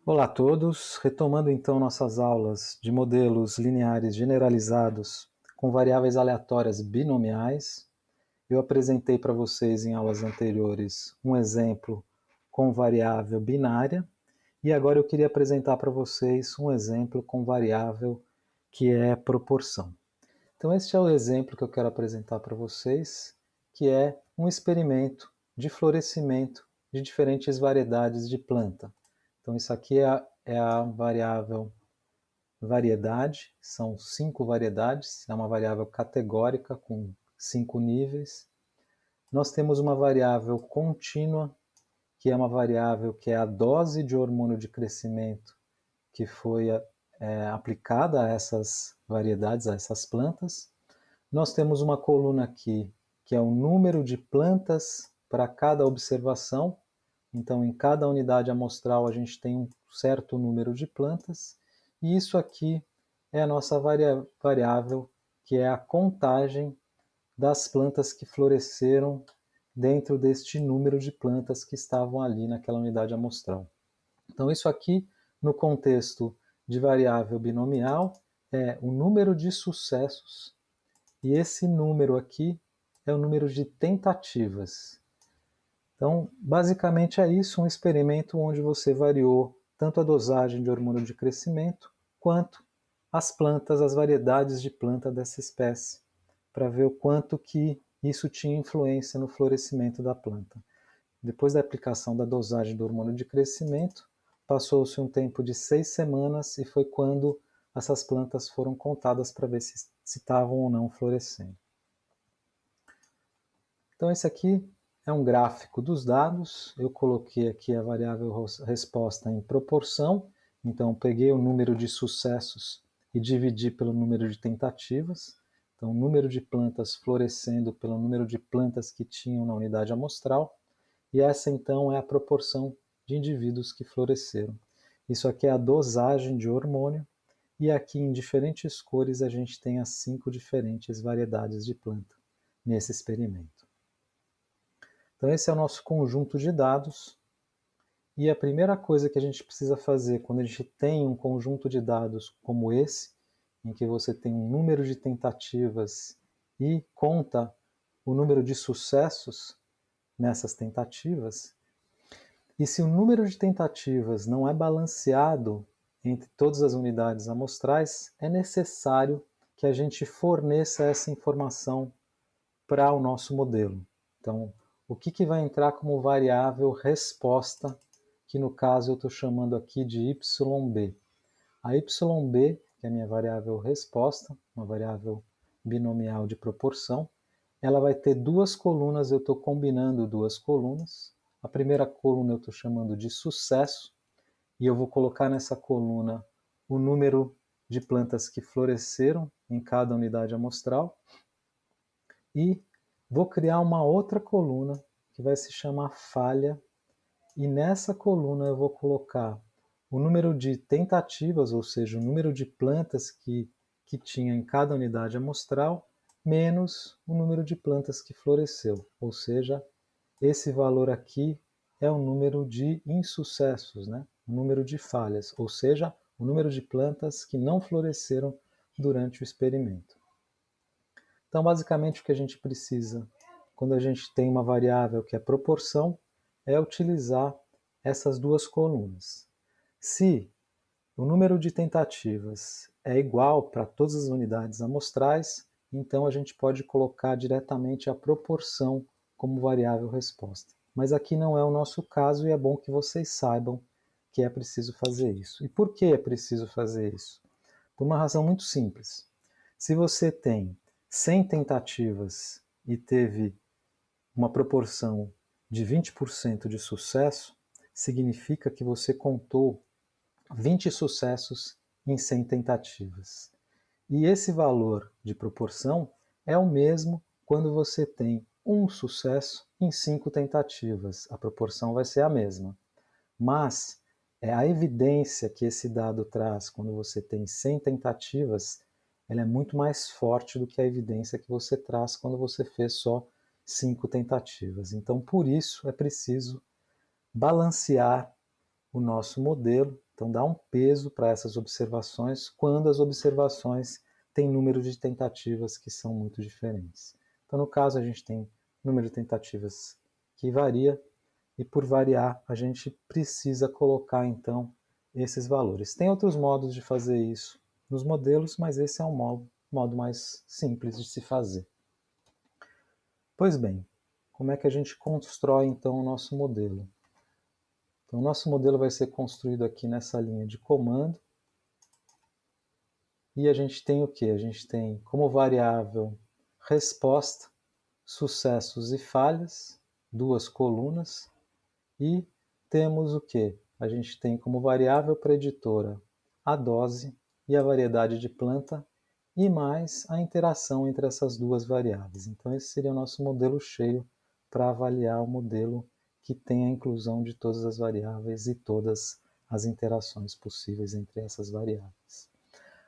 Olá a todos, retomando então nossas aulas de modelos lineares generalizados com variáveis aleatórias binomiais. Eu apresentei para vocês em aulas anteriores um exemplo com variável binária e agora eu queria apresentar para vocês um exemplo com variável que é proporção. Então este é o exemplo que eu quero apresentar para vocês, que é um experimento de florescimento de diferentes variedades de planta. Então isso aqui é a variável variedade, são 5 variedades, é uma variável categórica com 5 níveis. Nós temos uma variável contínua, que é uma variável que é a dose de hormônio de crescimento que foi aplicada a essas variedades, a essas plantas. Nós temos uma coluna aqui, que é o número de plantas para cada observação. Então, em cada unidade amostral, a gente tem um certo número de plantas. E isso aqui é a nossa variável, que é a contagem das plantas que floresceram dentro deste número de plantas que estavam ali naquela unidade amostral. Então, isso aqui, no contexto de variável binomial, é o número de sucessos, e esse número aqui é o número de tentativas. Então, basicamente é isso, um experimento onde você variou tanto a dosagem de hormônio de crescimento, quanto as plantas, as variedades de planta dessa espécie, para ver o quanto que isso tinha influência no florescimento da planta. Depois da aplicação da dosagem do hormônio de crescimento, passou-se um tempo de 6 semanas e foi quando essas plantas foram contadas para ver se estavam ou não florescendo. Então esse aqui é um gráfico dos dados, eu coloquei aqui a variável resposta em proporção, então peguei o número de sucessos e dividi pelo número de tentativas, então o número de plantas florescendo pelo número de plantas que tinham na unidade amostral, e essa então é a proporção de indivíduos que floresceram. Isso aqui é a dosagem de hormônio, e aqui em diferentes cores a gente tem as 5 diferentes variedades de planta nesse experimento. Então esse é o nosso conjunto de dados, e a primeira coisa que a gente precisa fazer quando a gente tem um conjunto de dados como esse, em que você tem um número de tentativas e conta o número de sucessos nessas tentativas, e se o número de tentativas não é balanceado entre todas as unidades amostrais, é necessário que a gente forneça essa informação para o nosso modelo. Então, o que vai entrar como variável resposta, que no caso eu estou chamando aqui de YB. A YB, que é a minha variável resposta, uma variável binomial de proporção, ela vai ter duas colunas, eu estou combinando duas colunas. A primeira coluna eu estou chamando de sucesso, e eu vou colocar nessa coluna o número de plantas que floresceram em cada unidade amostral, e vou criar uma outra coluna que vai se chamar falha, e nessa coluna eu vou colocar o número de tentativas, ou seja, o número de plantas que tinha em cada unidade amostral, menos o número de plantas que floresceu, ou seja, esse valor aqui é o número de insucessos, né? O número de falhas, ou seja, o número de plantas que não floresceram durante o experimento. Então, basicamente, o que a gente precisa, quando a gente tem uma variável que é proporção, é utilizar essas duas colunas. Se o número de tentativas é igual para todas as unidades amostrais, então a gente pode colocar diretamente a proporção como variável resposta. Mas aqui não é o nosso caso, e é bom que vocês saibam que é preciso fazer isso. E por que é preciso fazer isso? Por uma razão muito simples. Se você tem 100 tentativas e teve uma proporção de 20% de sucesso, significa que você contou 20 sucessos em 100 tentativas. E esse valor de proporção é o mesmo quando você tem um sucesso em 5 tentativas. A proporção vai ser a mesma. Mas a evidência que esse dado traz quando você tem 100 tentativas, ela é muito mais forte do que a evidência que você traz quando você fez só 5 tentativas. Então, por isso, é preciso balancear o nosso modelo, Então dá um peso para essas observações quando as observações têm número de tentativas que são muito diferentes. Então no caso a gente tem número de tentativas que varia, e por variar a gente precisa colocar então esses valores. Tem outros modos de fazer isso nos modelos, mas esse é um modo mais simples de se fazer. Pois bem, como é que a gente constrói então o nosso modelo? Então, o nosso modelo vai ser construído aqui nessa linha de comando. E a gente tem o que? A gente tem como variável resposta, sucessos e falhas, duas colunas. E temos o que? A gente tem como variável preditora a dose e a variedade de planta e mais a interação entre essas duas variáveis. Então, esse seria o nosso modelo cheio para avaliar o modelo que tem a inclusão de todas as variáveis e todas as interações possíveis entre essas variáveis.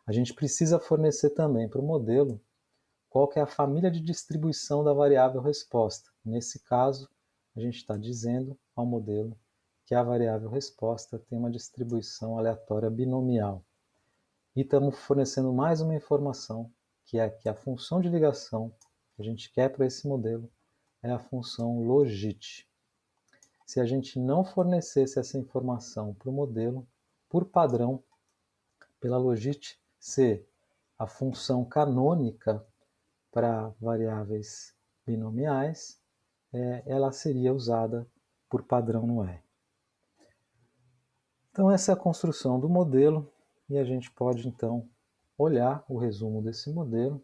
A gente precisa fornecer também para o modelo qual que é a família de distribuição da variável resposta. Nesse caso, a gente está dizendo ao modelo que a variável resposta tem uma distribuição aleatória binomial. E estamos fornecendo mais uma informação, que é que a função de ligação que a gente quer para esse modelo é a função logit. Se a gente não fornecesse essa informação para o modelo, por padrão, pela logit ser a função canônica para variáveis binomiais, ela seria usada por padrão no R. Então essa é a construção do modelo e a gente pode então olhar o resumo desse modelo.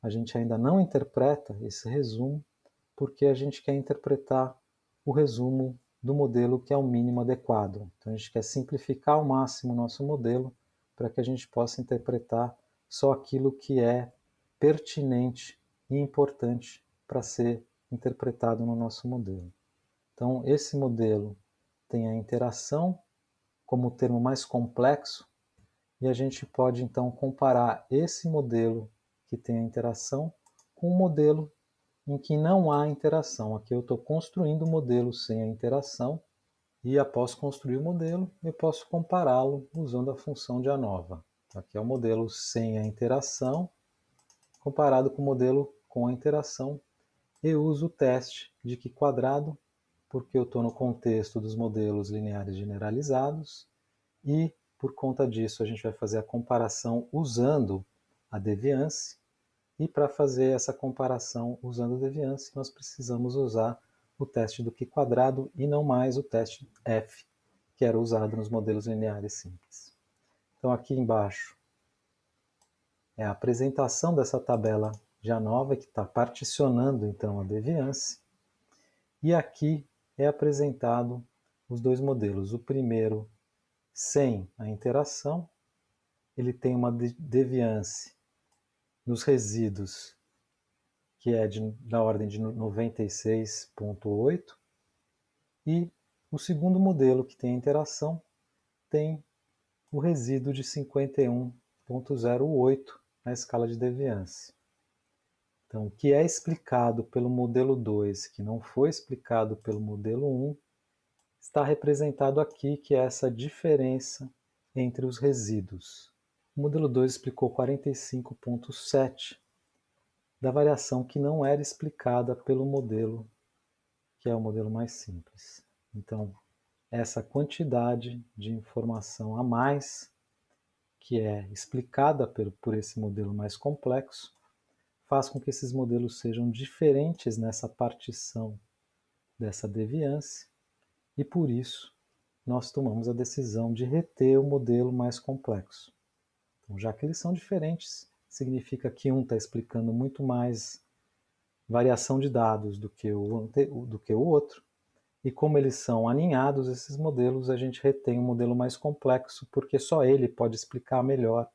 A gente ainda não interpreta esse resumo porque a gente quer interpretar o resumo do modelo que é o mínimo adequado. Então a gente quer simplificar ao máximo o nosso modelo para que a gente possa interpretar só aquilo que é pertinente e importante para ser interpretado no nosso modelo. Então esse modelo tem a interação como o termo mais complexo, e a gente pode então comparar esse modelo que tem a interação com um modelo em que não há interação. Aqui eu estou construindo o modelo sem a interação, e após construir o modelo, eu posso compará-lo usando a função de ANOVA. Aqui é o modelo sem a interação, comparado com o modelo com a interação. Eu uso o teste de Q quadrado, porque eu estou no contexto dos modelos lineares generalizados, e por conta disso a gente vai fazer a comparação usando a deviance, e para fazer essa comparação usando a deviance nós precisamos usar o teste do Q quadrado e não mais o teste F, que era usado nos modelos lineares simples. Então aqui embaixo é a apresentação dessa tabela de ANOVA, que está particionando então a deviance, e aqui é apresentado os dois modelos. O primeiro sem a interação, ele tem uma deviance nos resíduos que é da ordem de 96,8, e o segundo modelo que tem a interação tem o resíduo de 51,08 na escala de deviance. Então, o que é explicado pelo modelo 2, que não foi explicado pelo modelo 1, está representado aqui, que é essa diferença entre os resíduos. O modelo 2 explicou 45,7 da variação que não era explicada pelo modelo, que é o modelo mais simples. Então, essa quantidade de informação a mais, que é explicada por esse modelo mais complexo, faz com que esses modelos sejam diferentes nessa partição dessa deviance, e por isso nós tomamos a decisão de reter o modelo mais complexo. Então, já que eles são diferentes, significa que um está explicando muito mais variação de dados do que o outro, e como eles são aninhados, esses modelos, a gente retém um modelo mais complexo, porque só ele pode explicar melhor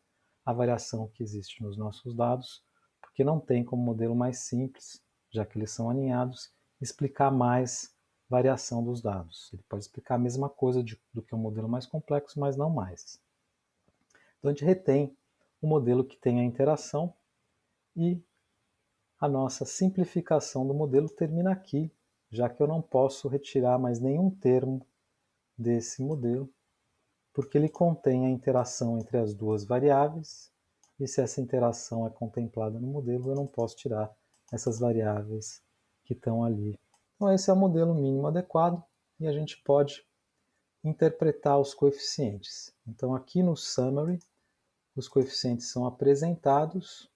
a variação que existe nos nossos dados, porque não tem como modelo mais simples, já que eles são aninhados, explicar mais variação dos dados. Ele pode explicar a mesma coisa do que um modelo mais complexo, mas não mais. Então a gente retém o modelo que tem a interação, e a nossa simplificação do modelo termina aqui, já que eu não posso retirar mais nenhum termo desse modelo. porque ele contém a interação entre as duas variáveis, e se essa interação é contemplada no modelo, eu não posso tirar essas variáveis que estão ali. Então esse é o modelo mínimo adequado, e a gente pode interpretar os coeficientes. Então aqui no summary, os coeficientes são apresentados.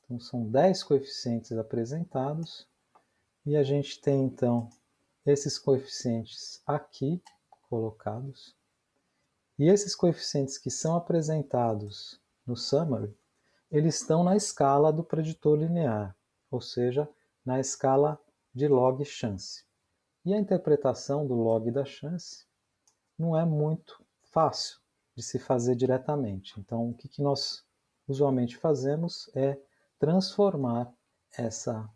Então são 10 coeficientes apresentados, e a gente tem então esses coeficientes aqui colocados. E esses coeficientes que são apresentados no summary, eles estão na escala do preditor linear, ou seja, na escala de log chance. E a interpretação do log da chance não é muito fácil de se fazer diretamente. Então, o que nós usualmente fazemos é transformar essa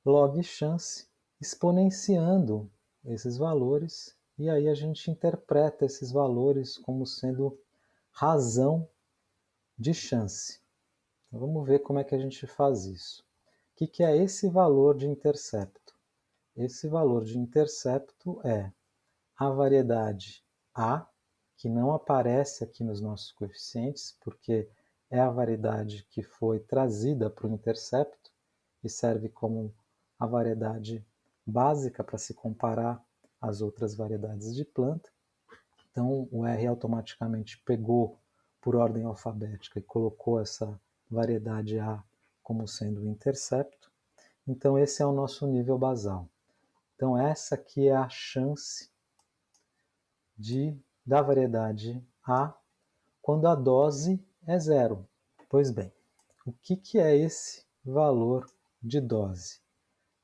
log chance exponenciando esses valores, e aí a gente interpreta esses valores como sendo razão de chance. Então, vamos ver como é que a gente faz isso. O que é esse valor de intercepto? Esse valor de intercepto é a variedade A, que não aparece aqui nos nossos coeficientes, porque é a variedade que foi trazida para o intercepto e serve como a variedade básica para se comparar às outras variedades de planta. Então o R automaticamente pegou por ordem alfabética e colocou essa variedade A como sendo o intercepto. Então esse é o nosso nível basal. Então essa aqui é a chance da variedade A quando a dose é zero. Pois bem, o que é esse valor de dose?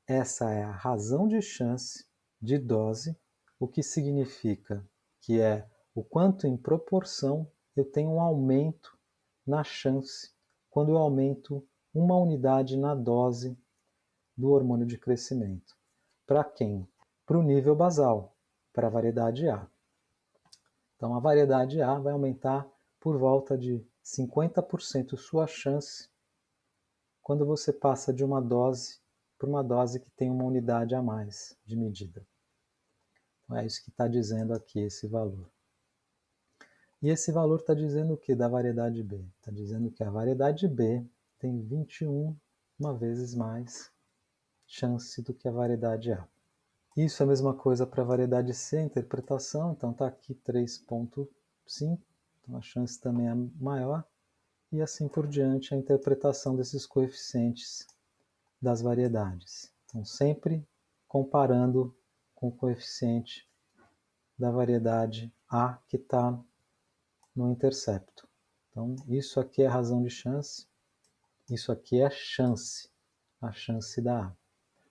Essa é a razão de chance de dose, o que significa que é o quanto em proporção eu tenho um aumento na chance quando eu aumento uma unidade na dose do hormônio de crescimento. Para quem? Para o nível basal, para a variedade A. Então a variedade A vai aumentar por volta de 50% sua chance quando você passa de uma dose para uma dose que tem uma unidade a mais de medida. Então é isso que está dizendo aqui esse valor. E esse valor está dizendo o que da variedade B? Está dizendo que a variedade B tem 21 vezes mais chance do que a variedade A. Isso é a mesma coisa para a variedade C, a interpretação, então está aqui 3,5, então a chance também é maior, e assim por diante a interpretação desses coeficientes das variedades. Então sempre comparando com o coeficiente da variedade A que está no intercepto. Então isso aqui é a razão de chance, isso aqui é a chance da A.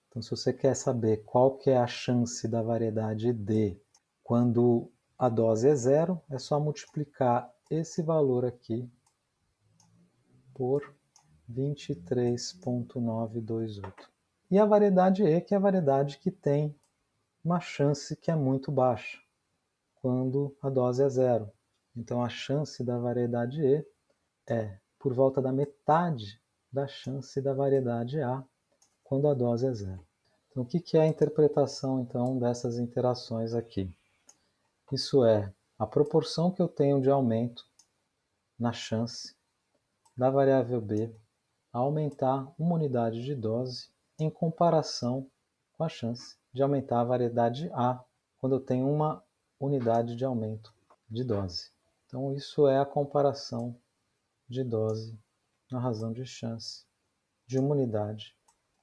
Então, se você quer saber qual que é a chance da variedade D quando a dose é zero, é só multiplicar esse valor aqui por 23,928. E a variedade E, que é a variedade que tem uma chance que é muito baixa, quando a dose é zero. Então, a chance da variedade E é por volta da metade da chance da variedade A, quando a dose é zero. Então, o que é a interpretação então dessas interações aqui? Isso é a proporção que eu tenho de aumento na chance da variável B a aumentar uma unidade de dose em comparação com a chance de aumentar a variedade A quando eu tenho uma unidade de aumento de dose. Então, isso é a comparação de dose na razão de chance de uma unidade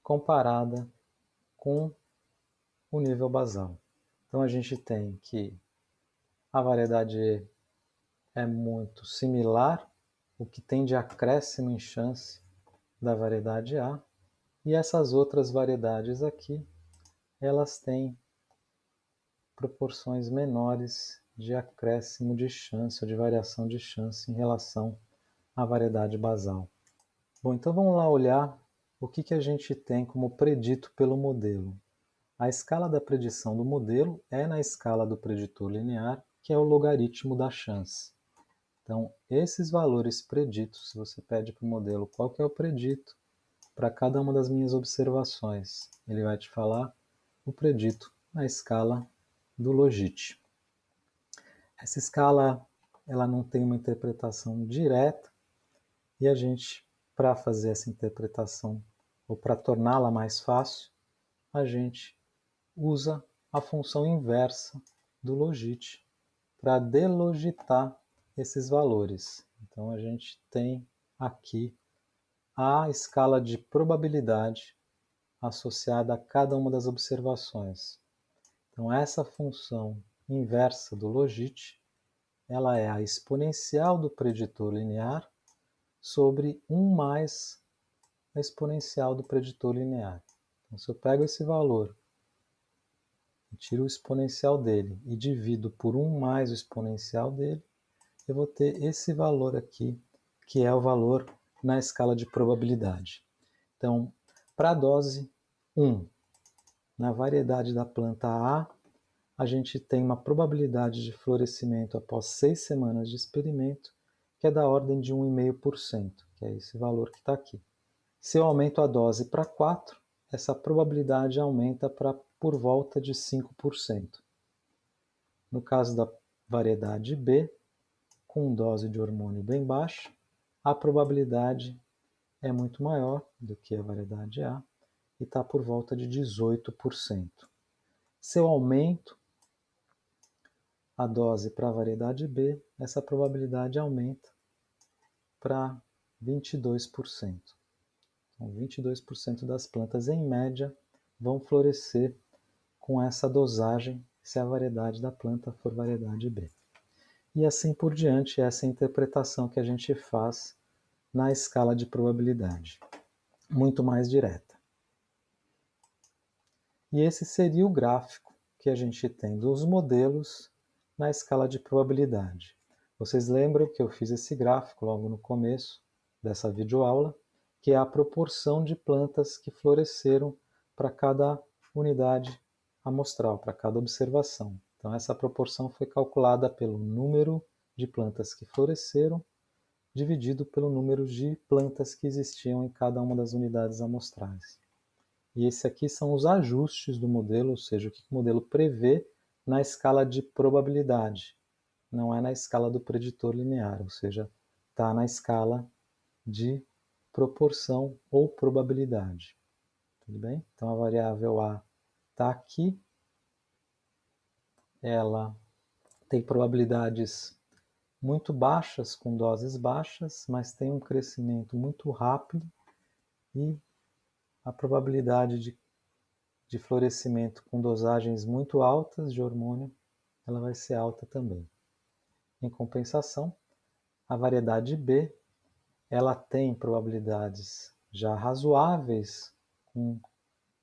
comparada com o nível basal. Então a gente tem que a variedade E é muito similar, o que tem de acréscimo em chance da variedade A, e essas outras variedades aqui, elas têm proporções menores de acréscimo de chance ou de variação de chance em relação à variedade basal. Bom, então vamos lá olhar o que a gente tem como predito pelo modelo. A escala da predição do modelo é na escala do preditor linear, que é o logaritmo da chance. Então, esses valores preditos, se você pede para o modelo qual que é o predito para cada uma das minhas observações, ele vai te falar o predito na escala do logit. Essa escala ela não tem uma interpretação direta e a gente, para fazer essa interpretação ou para torná-la mais fácil, a gente usa a função inversa do logit para delogitar esses valores. Então a gente tem aqui a escala de probabilidade associada a cada uma das observações. Então essa função inversa do logit, ela é a exponencial do preditor linear sobre 1 mais a exponencial do preditor linear. Então, se eu pego esse valor, tiro o exponencial dele e divido por 1 mais o exponencial dele, eu vou ter esse valor aqui, que é o valor na escala de probabilidade. Então, para a dose 1, na variedade da planta A gente tem uma probabilidade de florescimento após 6 semanas de experimento, que é da ordem de 1,5%, que é esse valor que está aqui. Se eu aumento a dose para 4, essa probabilidade aumenta para por volta de 5%. No caso da variedade B, com dose de hormônio bem baixa, a probabilidade é muito maior do que a variedade A e está por volta de 18%. Se eu aumento a dose para a variedade B, essa probabilidade aumenta para 22%. Então, 22% das plantas, em média, vão florescer com essa dosagem, se a variedade da planta for variedade B. E assim por diante, essa é a interpretação que a gente faz na escala de probabilidade, muito mais direta. E esse seria o gráfico que a gente tem dos modelos na escala de probabilidade. Vocês lembram que eu fiz esse gráfico logo no começo dessa videoaula, que é a proporção de plantas que floresceram para cada unidade amostral, para cada observação. Então essa proporção foi calculada pelo número de plantas que floresceram dividido pelo número de plantas que existiam em cada uma das unidades amostrais. E esse aqui são os ajustes do modelo, ou seja, o que o modelo prevê na escala de probabilidade. Não é na escala do preditor linear, ou seja, está na escala de proporção ou probabilidade. Tudo bem? Então a variável A está aqui. Ela tem probabilidades muito baixas, com doses baixas, mas tem um crescimento muito rápido e a probabilidade de florescimento com dosagens muito altas de hormônio, ela vai ser alta também. Em compensação, a variedade B, ela tem probabilidades já razoáveis com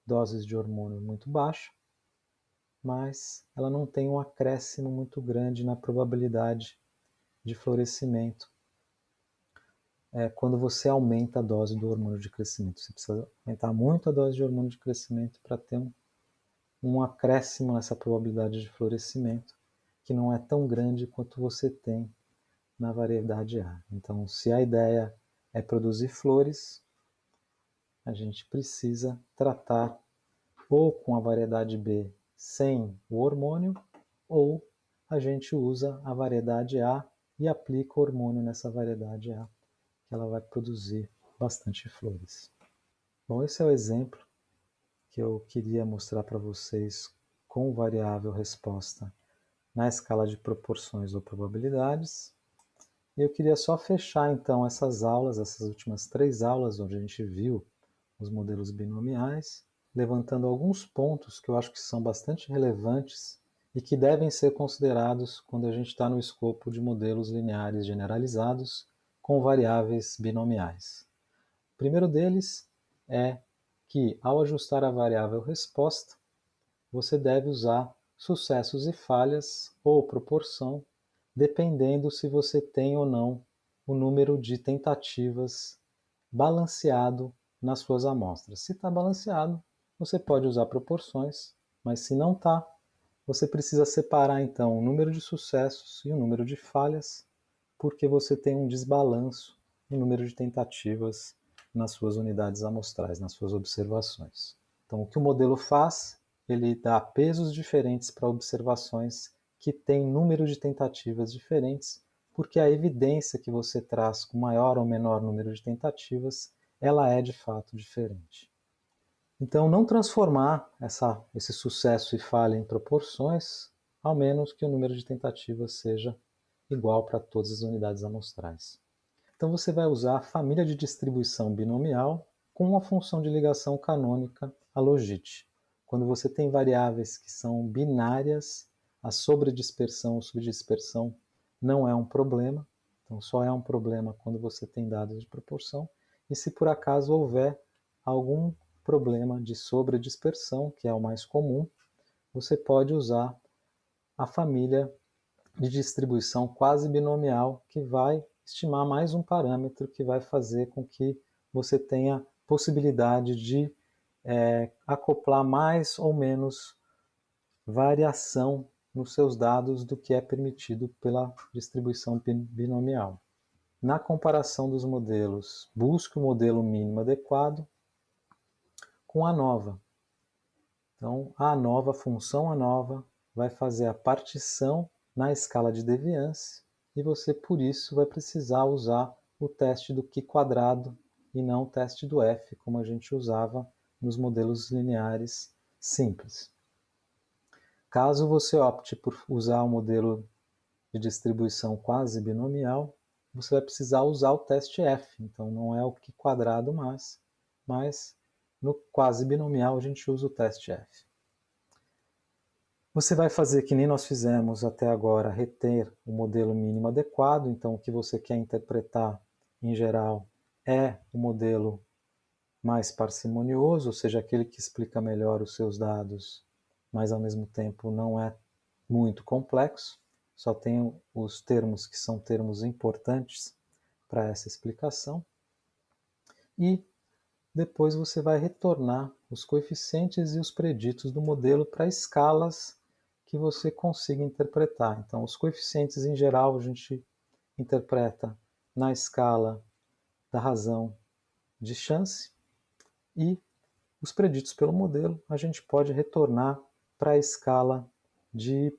doses de hormônio muito baixa, mas ela não tem um acréscimo muito grande na probabilidade de florescimento quando você aumenta a dose do hormônio de crescimento. Você precisa aumentar muito a dose de hormônio de crescimento para ter um acréscimo nessa probabilidade de florescimento, que não é tão grande quanto você tem na variedade A. Então, se a ideia é produzir flores, a gente precisa tratar ou com a variedade B sem o hormônio, ou a gente usa a variedade A e aplica o hormônio nessa variedade A, que ela vai produzir bastante flores. Bom, esse é o exemplo que eu queria mostrar para vocês com variável resposta na escala de proporções ou probabilidades. E eu queria só fechar então essas aulas, essas últimas 3 aulas, onde a gente viu os modelos binomiais, levantando alguns pontos que eu acho que são bastante relevantes e que devem ser considerados quando a gente está no escopo de modelos lineares generalizados com variáveis binomiais. O primeiro deles é que, ao ajustar a variável resposta, você deve usar sucessos e falhas ou proporção, dependendo se você tem ou não o número de tentativas balanceado nas suas amostras. Se está balanceado, você pode usar proporções, mas se não está, você precisa separar então o número de sucessos e o número de falhas, porque você tem um desbalanço no número de tentativas nas suas unidades amostrais, nas suas observações. Então, o que o modelo faz? Ele dá pesos diferentes para observações que tem número de tentativas diferentes, porque a evidência que você traz com maior ou menor número de tentativas, ela é de fato diferente. Então, não transformar esse sucesso e falha em proporções, ao menos que o número de tentativas seja igual para todas as unidades amostrais. Então, você vai usar a família de distribuição binomial com uma função de ligação canônica, a logit. Quando você tem variáveis que são binárias, a sobredispersão ou subdispersão não é um problema. Então, só é um problema quando você tem dados de proporção. E se por acaso houver algum problema de sobredispersão, que é o mais comum, você pode usar a família de distribuição quase binomial, que vai estimar mais um parâmetro que vai fazer com que você tenha possibilidade de acoplar mais ou menos variação nos seus dados do que é permitido pela distribuição binomial. Na comparação dos modelos, busque o modelo mínimo adequado com a ANOVA. Então, a ANOVA, a função ANOVA, vai fazer a partição na escala de deviância e você, por isso, vai precisar usar o teste do Q quadrado e não o teste do F, como a gente usava nos modelos lineares simples. Caso você opte por usar o modelo de distribuição quase binomial, você vai precisar usar o teste F. Então, não é o Q quadrado mais, mas no quase binomial a gente usa o teste F. Você vai fazer que nem nós fizemos até agora, reter o modelo mínimo adequado. Então, o que você quer interpretar, em geral, é o modelo mais parcimonioso, ou seja, aquele que explica melhor os seus dados, mas ao mesmo tempo não é muito complexo, só tem os termos que são termos importantes para essa explicação. E depois você vai retornar os coeficientes e os preditos do modelo para escalas que você consiga interpretar. Então, os coeficientes, em geral, a gente interpreta na escala da razão de chance, e os preditos pelo modelo a gente pode retornar para a escala de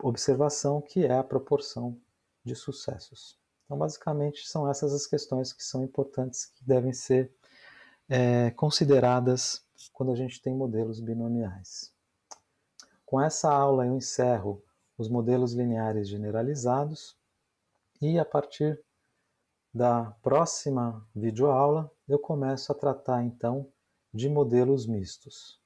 observação, que é a proporção de sucessos. Então, basicamente, são essas as questões que são importantes, que devem ser consideradas quando a gente tem modelos binomiais. Com essa aula eu encerro os modelos lineares generalizados e a partir da próxima videoaula eu começo a tratar então de modelos mistos.